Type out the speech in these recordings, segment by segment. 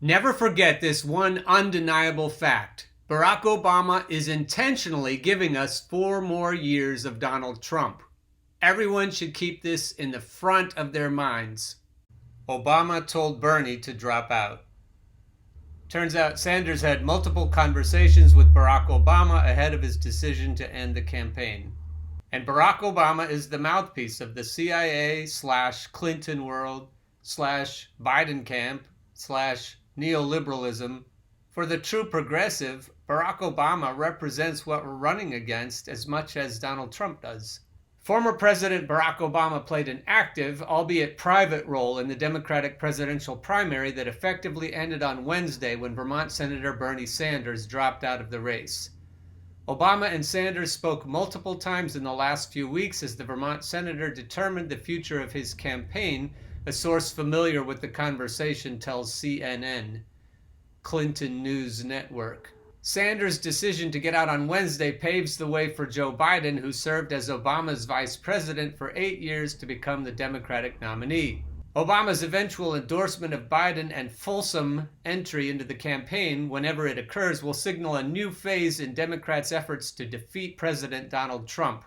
Never forget this one undeniable fact. Barack Obama is intentionally giving us 4 more years of Donald Trump. Everyone should keep this in the front of their minds. Obama told Bernie to drop out. Turns out Sanders had multiple conversations with Barack Obama ahead of his decision to end the campaign. And Barack Obama is the mouthpiece of the CIA/Clinton world/Biden camp/neoliberalism. For the true progressive, Barack Obama represents what we're running against as much as Donald Trump does. Former President Barack Obama played an active, albeit private, role in the Democratic presidential primary that effectively ended on Wednesday when Vermont Senator Bernie Sanders dropped out of the race. Obama and Sanders spoke multiple times in the last few weeks as the Vermont senator determined the future of his campaign, a source familiar with the conversation tells CNN, Clinton News Network. Sanders' decision to get out on Wednesday paves the way for Joe Biden, who served as Obama's vice president for 8 years, to become the Democratic nominee. Obama's eventual endorsement of Biden and fulsome entry into the campaign, whenever it occurs, will signal a new phase in Democrats' efforts to defeat President Donald Trump.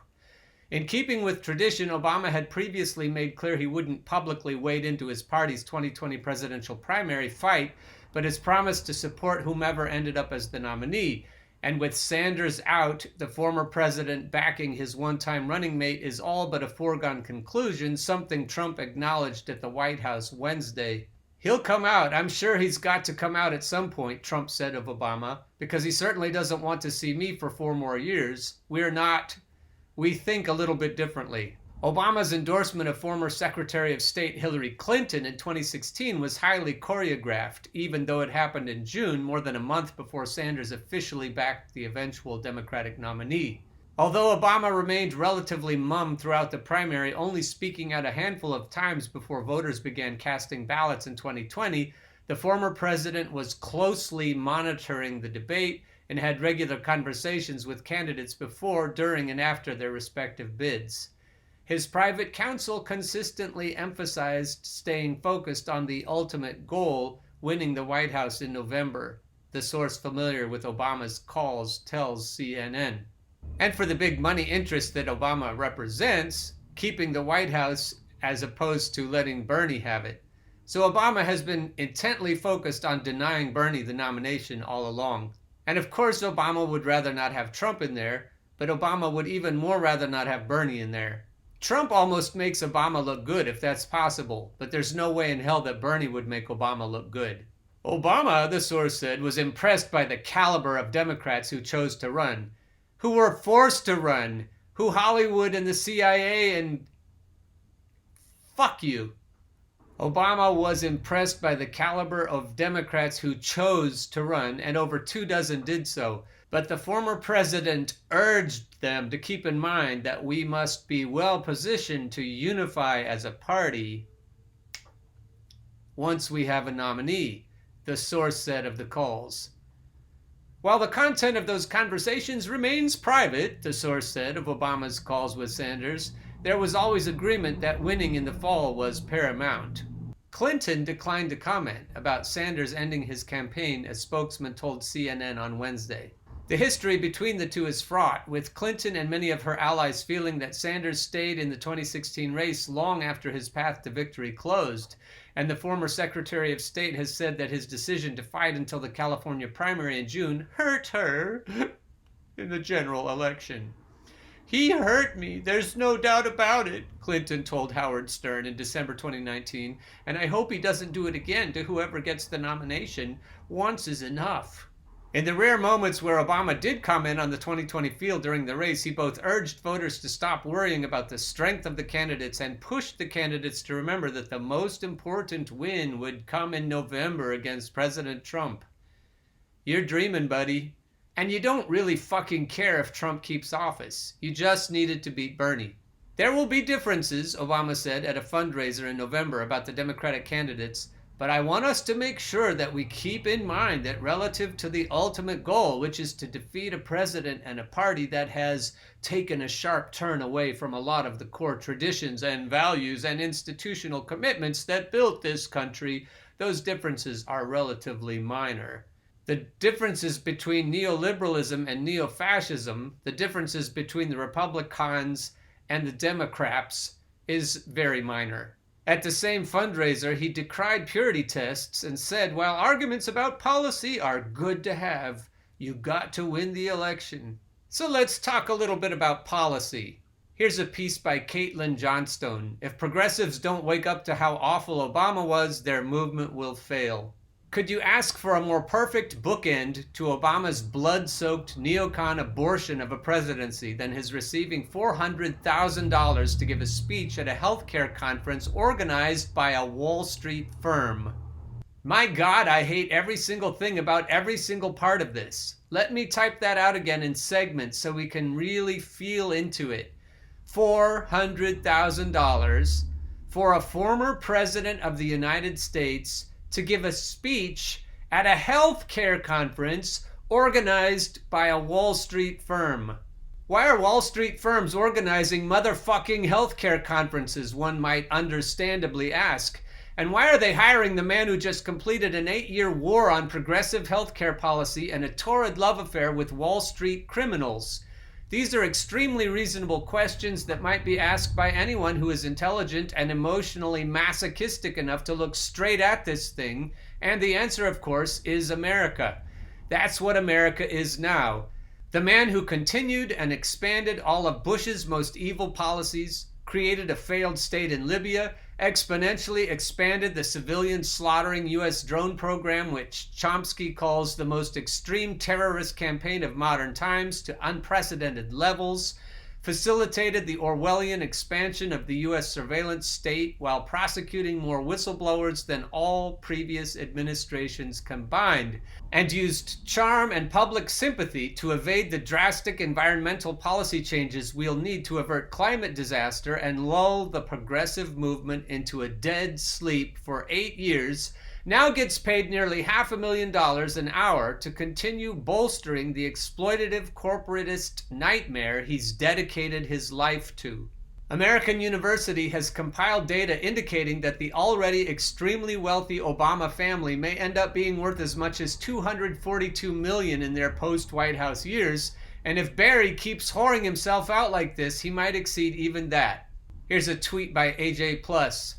In keeping with tradition, Obama had previously made clear he wouldn't publicly wade into his party's 2020 presidential primary fight, but has promised to support whomever ended up as the nominee. And with Sanders out, the former president backing his one-time running mate is all but a foregone conclusion, something Trump acknowledged at the White House Wednesday. He'll come out. I'm sure he's got to come out at some point, Trump said of Obama, because he certainly doesn't want to see me for 4 more years. We think a little bit differently. Obama's endorsement of former Secretary of State Hillary Clinton in 2016 was highly choreographed, even though it happened in June, more than a month before Sanders officially backed the eventual Democratic nominee. Although Obama remained relatively mum throughout the primary, only speaking out a handful of times before voters began casting ballots in 2020, the former president was closely monitoring the debate and had regular conversations with candidates before, during, and after their respective bids. His private counsel consistently emphasized staying focused on the ultimate goal, winning the White House in November, the source familiar with Obama's calls tells CNN. And for the big money interest that Obama represents, keeping the White House as opposed to letting Bernie have it. So Obama has been intently focused on denying Bernie the nomination all along. And of course Obama would rather not have Trump in there, but Obama would even more rather not have Bernie in there. Trump almost makes Obama look good if that's possible, but there's no way in hell that Bernie would make Obama look good. Obama, the source said, was impressed by the caliber of Democrats who chose to run, who were forced to run, who Hollywood and the CIA and... Fuck you. Obama was impressed by the caliber of Democrats who chose to run, and over 24 did so. But the former president urged them to keep in mind that we must be well positioned to unify as a party once we have a nominee, the source said of the calls. While the content of those conversations remains private, the source said of Obama's calls with Sanders, there was always agreement that winning in the fall was paramount. Clinton declined to comment about Sanders ending his campaign, a spokesman told CNN on Wednesday. The history between the two is fraught, with Clinton and many of her allies feeling that Sanders stayed in the 2016 race long after his path to victory closed, and the former Secretary of State has said that his decision to fight until the California primary in June hurt her in the general election. He hurt me, there's no doubt about it, Clinton told Howard Stern in December 2019, and I hope he doesn't do it again to whoever gets the nomination. Once is enough. In the rare moments where Obama did comment on the 2020 field during the race, he both urged voters to stop worrying about the strength of the candidates and pushed the candidates to remember that the most important win would come in November against President Trump. You're dreaming, buddy. And you don't really fucking care if Trump keeps office. You just needed to beat Bernie. There will be differences, Obama said at a fundraiser in November about the Democratic candidates, but I want us to make sure that we keep in mind that relative to the ultimate goal, which is to defeat a president and a party that has taken a sharp turn away from a lot of the core traditions and values and institutional commitments that built this country, those differences are relatively minor. The differences between neoliberalism and neo-fascism, the differences between the Republicans and the Democrats, is very minor. At the same fundraiser, he decried purity tests and said, while arguments about policy are good to have, you got to win the election. So let's talk a little bit about policy. Here's a piece by Caitlin Johnstone. If progressives don't wake up to how awful Obama was, their movement will fail. Could you ask for a more perfect bookend to Obama's blood-soaked neocon abortion of a presidency than his receiving $400,000 to give a speech at a healthcare conference organized by a Wall Street firm? My God, I hate every single thing about every single part of this. Let me type that out again in segments so we can really feel into it. $400,000 for a former president of the United States to give a speech at a healthcare conference organized by a Wall Street firm. Why are Wall Street firms organizing motherfucking healthcare conferences, one might understandably ask? And why are they hiring the man who just completed an 8-year war on progressive healthcare policy and a torrid love affair with Wall Street criminals? These are extremely reasonable questions that might be asked by anyone who is intelligent and emotionally masochistic enough to look straight at this thing, and the answer, of course, is America. That's what America is now. The man who continued and expanded all of Bush's most evil policies, created a failed state in Libya, exponentially expanded the civilian slaughtering U.S. drone program, which Chomsky calls the most extreme terrorist campaign of modern times, to unprecedented levels, facilitated the Orwellian expansion of the U.S. surveillance state while prosecuting more whistleblowers than all previous administrations combined, and used charm and public sympathy to evade the drastic environmental policy changes we'll need to avert climate disaster and lull the progressive movement into a dead sleep for 8 years, now gets paid nearly $500,000 an hour to continue bolstering the exploitative corporatist nightmare he's dedicated his life to. American University has compiled data indicating that the already extremely wealthy Obama family may end up being worth as much as $242 million in their post-White House years, and if Barry keeps whoring himself out like this, he might exceed even that. Here's a tweet by AJ+.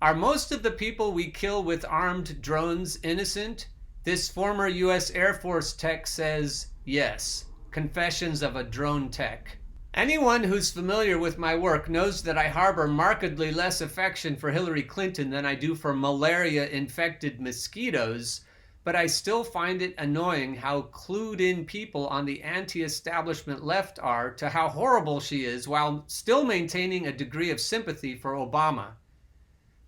Are most of the people we kill with armed drones innocent? This former U.S. Air Force tech says yes. Confessions of a drone tech. Anyone who's familiar with my work knows that I harbor markedly less affection for Hillary Clinton than I do for malaria-infected mosquitoes, but I still find it annoying how clued in people on the anti-establishment left are to how horrible she is while still maintaining a degree of sympathy for Obama.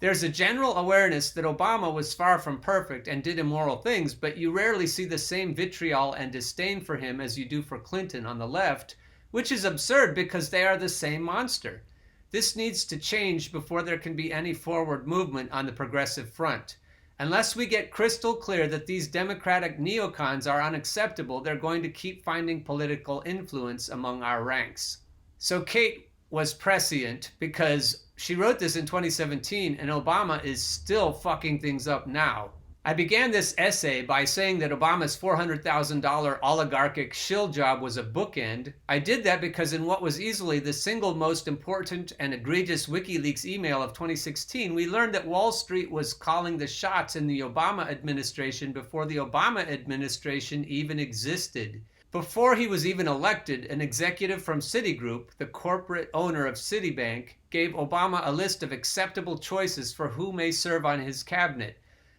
There's a general awareness that Obama was far from perfect and did immoral things, but you rarely see the same vitriol and disdain for him as you do for Clinton on the left, which is absurd because they are the same monster. This needs to change before there can be any forward movement on the progressive front. Unless we get crystal clear that these democratic neocons are unacceptable, they're going to keep finding political influence among our ranks. So Kate was prescient because she wrote this in 2017 and Obama is still fucking things up now. I began this essay by saying that Obama's $400,000 oligarchic shill job was a bookend. I did that because in what was easily the single most important and egregious WikiLeaks email of 2016, we learned that Wall Street was calling the shots in the Obama administration before the Obama administration even existed. Before he was even elected, an executive from Citigroup, the corporate owner of Citibank, gave Obama a list of acceptable choices for who may serve on his cabinet.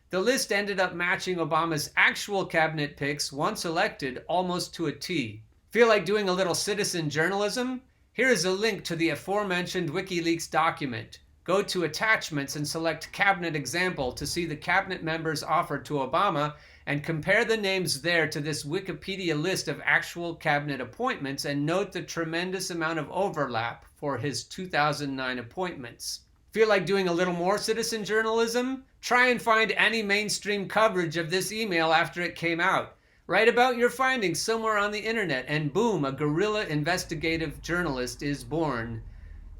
The list ended up matching Obama's actual cabinet picks once elected almost to a T. Feel like doing a little citizen journalism? Here is a link to the aforementioned WikiLeaks document. Go to Attachments and select Cabinet Example to see the cabinet members offered to Obama and compare the names there to this Wikipedia list of actual cabinet appointments and note the tremendous amount of overlap for his 2009 appointments. Feel like doing a little more citizen journalism? Try and find any mainstream coverage of this email after it came out. Write about your findings somewhere on the internet and boom, a guerrilla investigative journalist is born.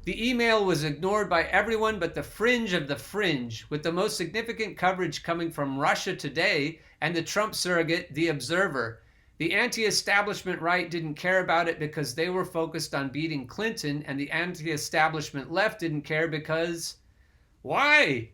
The email was ignored by everyone but the fringe of the fringe, with the most significant coverage coming from Russia Today and the Trump surrogate, The Observer. The anti-establishment right didn't care about it because they were focused on beating Clinton, and the anti-establishment left didn't care because... why?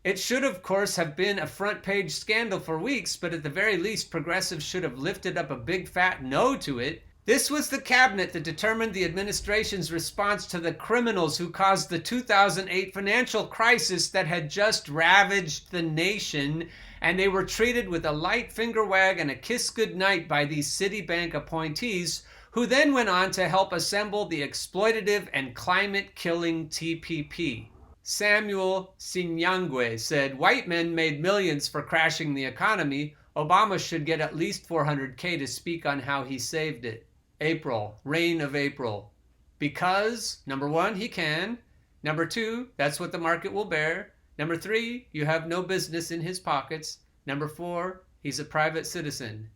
It should, of course, have been a front-page scandal for weeks, but at the very least, progressives should have lifted up a big fat no to it. This was the cabinet that determined the administration's response to the criminals who caused the 2008 financial crisis that had just ravaged the nation, and they were treated with a light finger wag and a kiss goodnight by these Citibank appointees, who then went on to help assemble the exploitative and climate-killing TPP. Samuel Sinyangwe said, "White men made millions for crashing the economy. Obama should get at least $400K to speak on how he saved it." April, reign of April. Because, number one, he can. Number two, that's what the market will bear. Number three, you have no business in his pockets. Number four, he's a private citizen.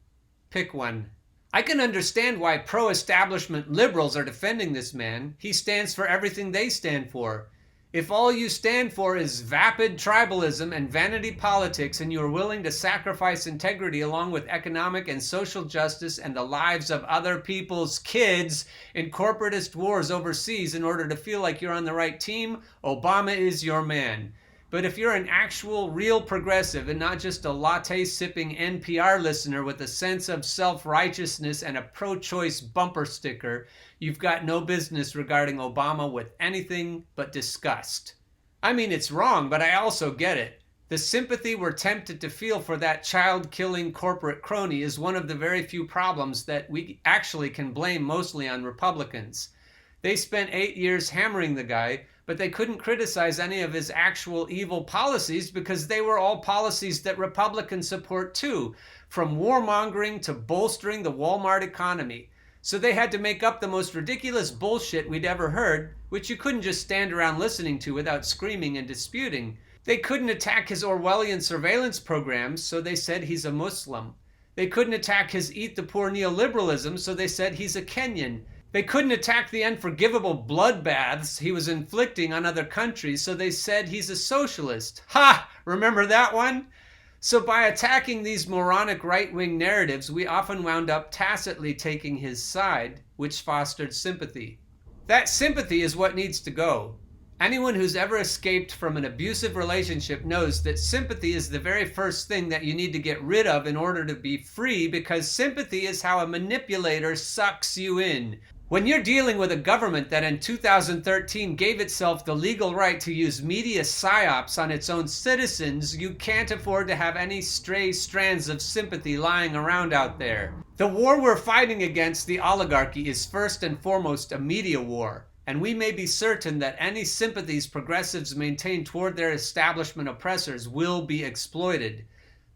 Pick one. I can understand why pro-establishment liberals are defending this man. He stands for everything they stand for. If all you stand for is vapid tribalism and vanity politics, and you are willing to sacrifice integrity along with economic and social justice and the lives of other people's kids in corporatist wars overseas in order to feel like you're on the right team, Obama is your man. But if you're an actual, real progressive and not just a latte-sipping NPR listener with a sense of self-righteousness and a pro-choice bumper sticker, you've got no business regarding Obama with anything but disgust. I mean, it's wrong, but I also get it. The sympathy we're tempted to feel for that child-killing corporate crony is one of the very few problems that we actually can blame mostly on Republicans. They spent 8 years hammering the guy, but they couldn't criticize any of his actual evil policies because they were all policies that Republicans support too, from warmongering to bolstering the Walmart economy. So they had to make up the most ridiculous bullshit we'd ever heard, which you couldn't just stand around listening to without screaming and disputing. They couldn't attack his Orwellian surveillance programs, so they said he's a Muslim. They couldn't attack his eat the poor neoliberalism, so they said he's a Kenyan. They couldn't attack the unforgivable bloodbaths he was inflicting on other countries, so they said he's a socialist. Ha! Remember that one? So by attacking these moronic right-wing narratives, we often wound up tacitly taking his side, which fostered sympathy. That sympathy is what needs to go. Anyone who's ever escaped from an abusive relationship knows that sympathy is the very first thing that you need to get rid of in order to be free, because sympathy is how a manipulator sucks you in. When you're dealing with a government that in 2013 gave itself the legal right to use media psyops on its own citizens, you can't afford to have any stray strands of sympathy lying around out there. The war we're fighting against the oligarchy is first and foremost a media war, and we may be certain that any sympathies progressives maintain toward their establishment oppressors will be exploited.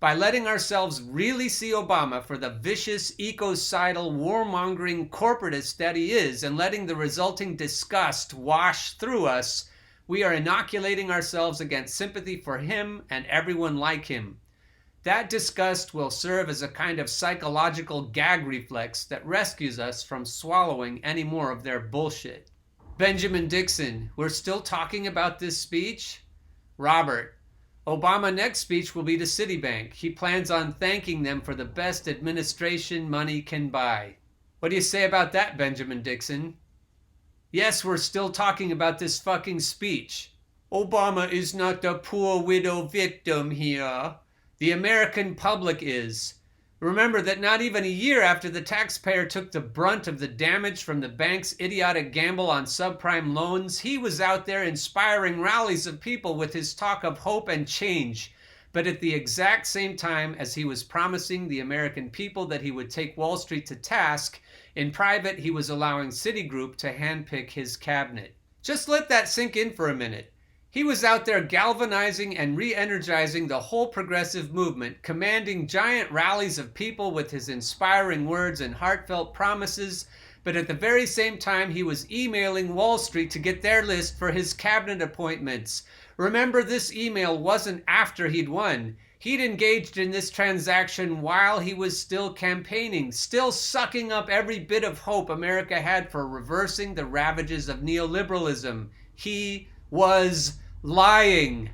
By letting ourselves really see Obama for the vicious, ecocidal, warmongering corporatist that he is, and letting the resulting disgust wash through us, we are inoculating ourselves against sympathy for him and everyone like him. That disgust will serve as a kind of psychological gag reflex that rescues us from swallowing any more of their bullshit. Benjamin Dixon, we're still talking about this speech? Robert, Obama's next speech will be to Citibank. He plans on thanking them for the best administration money can buy. What do you say about that, Benjamin Dixon? Yes, we're still talking about this fucking speech. Obama is not the poor widow victim here. The American public is. Remember that not even a year after the taxpayer took the brunt of the damage from the bank's idiotic gamble on subprime loans, he was out there inspiring rallies of people with his talk of hope and change. But at the exact same time as he was promising the American people that he would take Wall Street to task, in private he was allowing Citigroup to handpick his cabinet. Just let that sink in for a minute. He was out there galvanizing and re-energizing the whole progressive movement, commanding giant rallies of people with his inspiring words and heartfelt promises, but at the very same time he was emailing Wall Street to get their list for his cabinet appointments. Remember, this email wasn't after he'd won. He'd engaged in this transaction while he was still campaigning, still sucking up every bit of hope America had for reversing the ravages of neoliberalism. He was lying.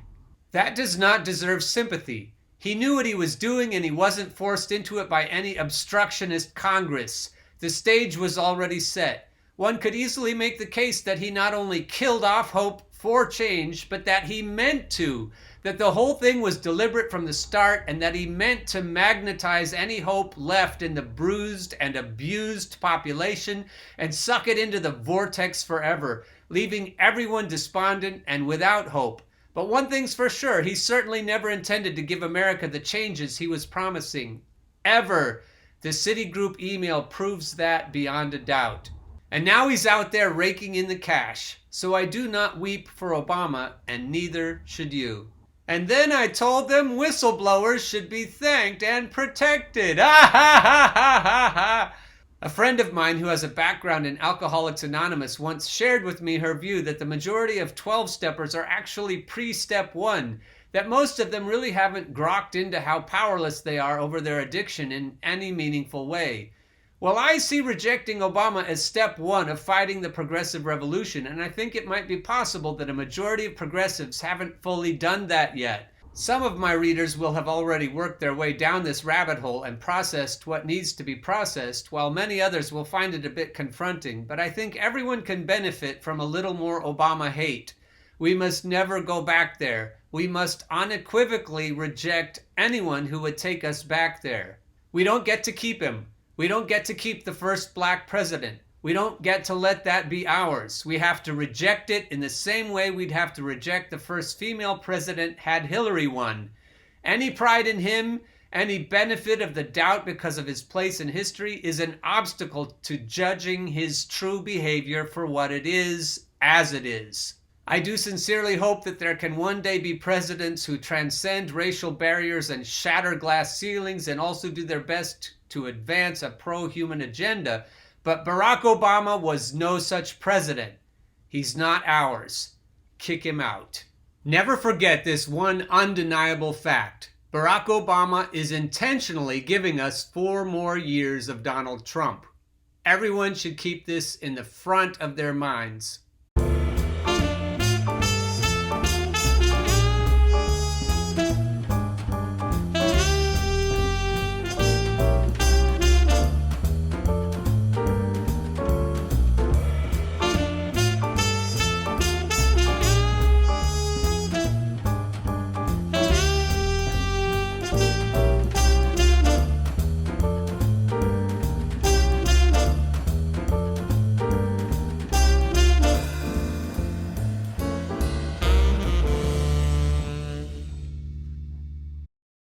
That does not deserve sympathy. He knew what he was doing and he wasn't forced into it by any obstructionist Congress. The stage was already set. One could easily make the case that he not only killed off hope for change, but that he meant to. That the whole thing was deliberate from the start and that he meant to magnetize any hope left in the bruised and abused population and suck it into the vortex forever, leaving everyone despondent and without hope. But one thing's for sure, he certainly never intended to give America the changes he was promising. Ever. The Citigroup email proves that beyond a doubt. And now he's out there raking in the cash. So I do not weep for Obama, and neither should you. And then I told them whistleblowers should be thanked and protected. Ah, ha, ha, ha, ha, ha. A friend of mine who has a background in Alcoholics Anonymous once shared with me her view that the majority of 12-steppers are actually pre-step 1, that most of them really haven't grokked into how powerless they are over their addiction in any meaningful way. Well, I see rejecting Obama as step 1 of fighting the progressive revolution, and I think it might be possible that a majority of progressives haven't fully done that yet. Some of my readers will have already worked their way down this rabbit hole and processed what needs to be processed, while many others will find it a bit confronting, but I think everyone can benefit from a little more Obama hate. We must never go back there. We must unequivocally reject anyone who would take us back there. We don't get to keep him. We don't get to keep the first black president. We don't get to let that be ours. We have to reject it in the same way we'd have to reject the first female president had Hillary won. Any pride in him, any benefit of the doubt because of his place in history is an obstacle to judging his true behavior for what it is, as it is. I do sincerely hope that there can one day be presidents who transcend racial barriers and shatter glass ceilings and also do their best to advance a pro-human agenda, but Barack Obama was no such president. He's not ours. Kick him out. Never forget this one undeniable fact. Barack Obama is intentionally giving us 4 more years of Donald Trump. Everyone should keep this in the front of their minds.